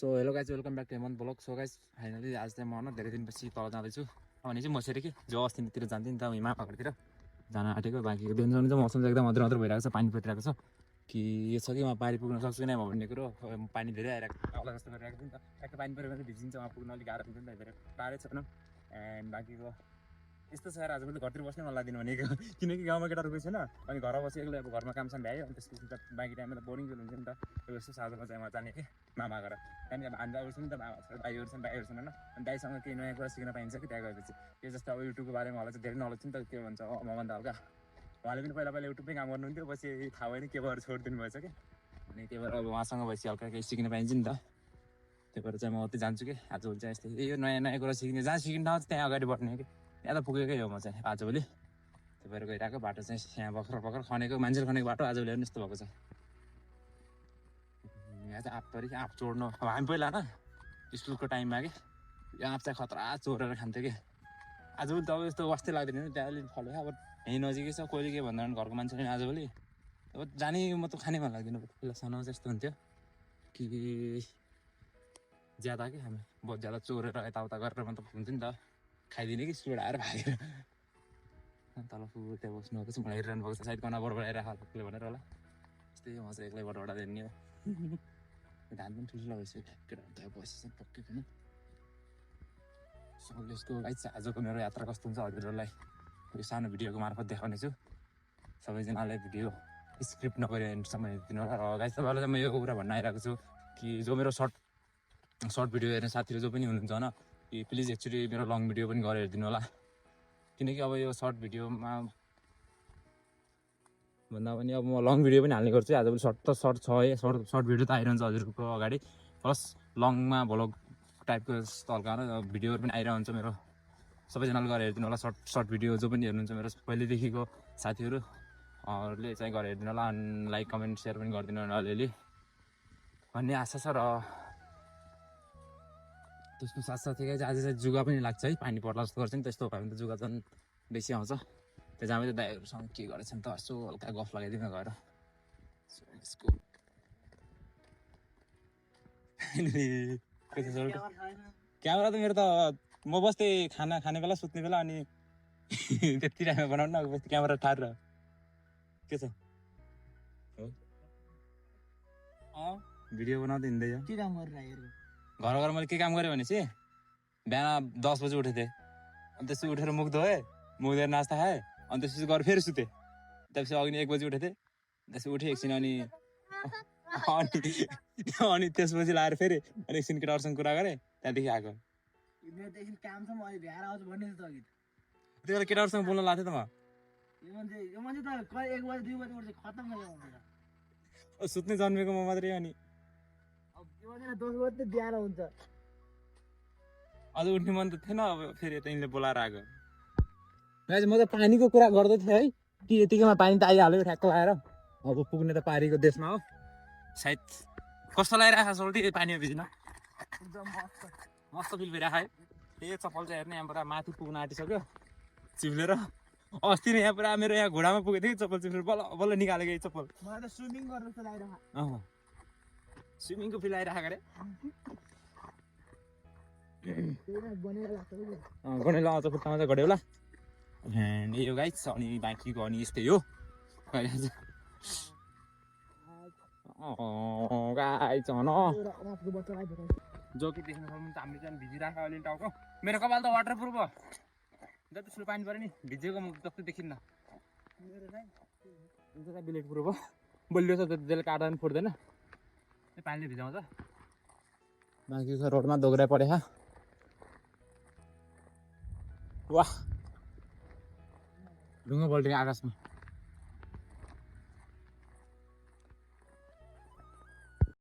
So hello guys welcome back to Hemant blog. So guys finally आज चाहिँ म धेरै दिनपछि तल जाँदैछु। भने चाहिँ म चाहिँ कि जो अस्तितिर जान्थेँ नि त हिमा पहाडतिर जान आँटेको। बाँकी बिहान चाहिँ मौसम चाहिँ एकदम अद्रो अद्रो भइरहेको छ, पानी परिरहेको छ कि यो छ कि म पारी पुग्न सक्छु नै म भन्ने कुरो। पानी धेरै आइरहेको होला जस्तो गरिरहेको थियो नि त, ट्याक्कै पानी पऱ्यो भने भिजिन्छ, वहाँ पुग्न अलिक गाह्रो हुन्छ नि त, धेरै टाढै छ भनौँ। एन्ड बाँकीको यस्तो छ यार, आजकल घरतिर बस्नै मन लाग्दैन भनेको, किनकि गाउँमा केटा रुपेको छैन अनि घरमा बसी एक्लै अब घरमा काम साम भ्यायो अनि त्यसपछि त बाँकी टाइममा त बोरिङ फिल हुन्छ नि त। त्यो यस्तो साँझमा चाहिँ म जाने कि मामा घर, त्यहाँदेखि अब हान्जाहरू छ नि त, मामा छ दाइहरू छन् भाइहरू छन् होइन, अनि दाइसँग केही नयाँ कुरा सिक्न पाइन्छ कि त्यहाँ गएपछि। त्यो जस्तो अब युट्युबको बारेमा होला चाहिँ धेरै नलेज छ नि त, के भन्छ मभन्दा हल्का उहाँले पनि पहिला पहिला युट्युबमै काम गर्नुहुन्थ्यो, पछि थाहा भएन के भएर छोडिदिनु भएछ कि, अनि त्यही भएर अब उहाँसँग भएपछि हल्का केही सिक्न पाइन्छ नि त। त्यही भएर चाहिँ म उतै जान्छु कि आजभोलि चाहिँ यस्तै यो नयाँ नयाँ कुरा सिक्ने, जहाँ सिकिन्छ त्यहाँ अगाडि बढ्ने कि त्यहाँ त पुगेकै हो म चाहिँ आजभोलि। त्यही भएर गइरहेको बाटो चाहिँ यहाँ भर्खर भर्खर खनेको मान्छेले खनेको बाटो आजभोलि हेर्नु यस्तो भएको छ। यहाँ चाहिँ आँप पऱ्यो कि आँप चोर्नु, अब हामी पहिला होइन स्कुलको टाइममा कि यो आँप चाहिँ खतरा चोरेर खान्थ्यो कि। आजभोलि त अब यस्तो वास्तै लाग्दैन नि, त्यहाँ अलिक फल्यो अब यहीँ नजिकै छ, कहिले के भन्दा घरको मान्छेले आजभोलि अब जाने म त खानै मन लाग्दैन। पहिला सानो चाहिँ यस्तो हुन्थ्यो कि ज्यादा कि हामी बहुत ज्यादा चोरेर यताउता गरेर मतलब हुन्थ्यो नि त, खाइदिने कि स्कुलबाट आएर भागेर तल पुगेर त्यहाँ बस्नु भएको छ, मलाई हेरिरहनु भएको छ सायद कना बरबाट आइरहेको भनेर होला। त्यस्तै म चाहिँ एक्लै बरबाट हेर्ने हो। धान पनि ठुल्ठुलो भइसक्यो, केटाहरू त्यहाँ बसेछ पक्कै पनि। सो यसको गाइस आजको मेरो यात्रा कस्तो हुन्छ हजुरहरूलाई यो सानो भिडियोको मार्फत देखाउने छु। सबैजनालाई भिडियो स्क्रिप्ट नगरी एन्डसम्म हेरिदिनु होला। र गाइस तपाईँलाई चाहिँ म यो कुरा भन्न आइरहेको छु कि जो मेरो सर्ट भिडियो हेर्ने साथीहरू जो पनि हुनुहुन्छ होइन, कि प्लिज एक्चुअली मेरो लङ भिडियो पनि गरेर हेरिदिनु होला। किनकि अब यो सर्ट भिडियोमा भन्दा पनि अब म लङ भिडियो पनि हाल्ने गर्छु। आजभोलि सर्ट त सर्ट छ है, सर्ट भिडियो त आइरहन्छ हजुरको अगाडि, प्लस लङमा भ्लग टाइपको हल्का भिडियोहरू पनि आइरहन्छ हुन्छ मेरो। सबैजनाले गरेर हेरिदिनु होला, सर्ट भिडियो जो पनि हेर्नुहुन्छ मेरो पहिल्यैदेखिको साथीहरूले चाहिँ गरेर हेरिदिनु होला। अनि लाइक कमेन्ट सेयर पनि गरिदिनु होला अलिअलि भन्ने आशा छ। र त्यसको साथसाथै चाहिँ आज चाहिँ जुगा पनि लाग्छ है, पानी पर्ला जस्तो गर्छ नि, त्यस्तो भयो भने त जुगा झन् बेसी आउँछ। त्यो जाँदै त दाइहरूसँग के गरेछ नि त यसो हल्का गफ लगाइदिनु गएर। क्यामेरा त मेरो त म बस्दै खाने बेला सुत्ने बेला अनि त्यति टाइममा बनाउनु न बस्ती क्यामेरा ठार के छ भिडियो बनाउँदै हिँड्दै के काम गरिरहेको घर घर मैले के काम गरेँ भने चाहिँ बिहान 10 बजी उठेको थिएँ, अनि त्यसपछि उठेर मुख धोएँ, मुख धोएर नास्ता खाएँ, अनि त्यसपछि गएर फेरि सुतेँ। त्यसपछि अघि 1 बजी उठेको थिएँ, त्यसपछि उठेँ एकछिन अनि त्यसपछि लाएर फेरि अनि एकछिन केटाहरूसँग कुरा गरेँ, त्यहाँदेखि आएको। त्यो बेला केटाहरूसँग बोल्न लाग्थ्यो त म सुत्ने जन्मेको म मात्रै अनि अझ उठ्ने मन त थिएन। अब फेरि यता यिनले बोलाएर आएको। म त पानीको कुरा गर्दै थिएँ है कि यतिकैमा पानी त आइहाल्यो ठ्याक्क लगाएर। अब पुग्ने त पारीको देशमा हो सायद। कस्तो लागिरहेको छ सोल्टी पानीमा भिज्न? मस्त फिल भइरहेको है। त्यही चप्पल चाहिँ हेर्ने यहाँ पुरा माथि पुग्न आँटिसक्यो चिप्लेर। अस्ति नै यहाँ पुरा मेरो यहाँ घुँडामा पुगेको थियो चप्पल चिप्लेर, बल्ल बल्ल निकालेको यो चप्पल। मलाई त स्विमिङ गर्नु जस्तो लागिरहेको। स्विमिङको फिल आइरहेको अरे गनेला आउँछ खुट्टामा चाहिँ गड्यो होला। यो गाइस अनि बाँकीको अनि यस्तै हो गाइस जो कि देख्न सक्नुहुन्छ हामीले चाहिँ भिजिरहेको अलिअलि टाउको। मेरो कपाल त वाटर प्रुफ हो, जति ठुलो पानी पऱ्यो नि भिजेको जस्तो देखिन्न। बुलेट प्रुफ हो, बलियो छ, त्यसले काट्दा पनि फुट्दैन, पानीले भिजाउँछ। बाँकी रोडमा दोग्रा परेको वाह ढुङ्गा पल्टेको आकाशमा।